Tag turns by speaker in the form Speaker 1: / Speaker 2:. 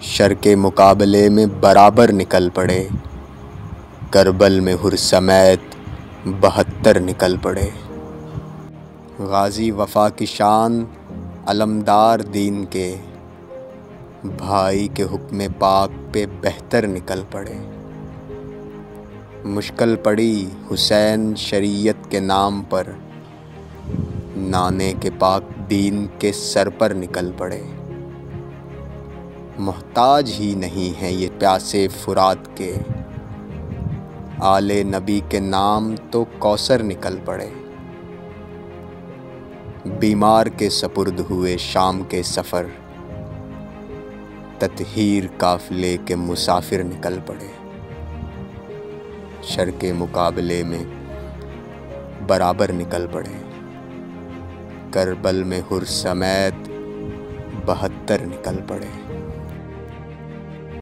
Speaker 1: Sir के मुकाबले में बराबर निकल पड़े। करबल में हुर समेत 72 निकल पड़े। गाजी वफा की शान अलमदार दीन के, भाई के हुक्म पाक पे बेहतर निकल पड़े। मुश्किल पड़ी हुसैन शरीयत के नाम पर, नाने के पाक दीन के सर पर निकल पड़े। मोहताज ही नहीं है ये प्यासे फुरात के, आले नबी के नाम तो कौसर निकल पड़े। बीमार के सपुर्द हुए शाम के सफ़र, तत्हीर काफ़िले के मुसाफिर निकल पड़े। शर के मुकाबले में बराबर निकल पड़े। करबल में हुर समेत 72 निकल पड़े।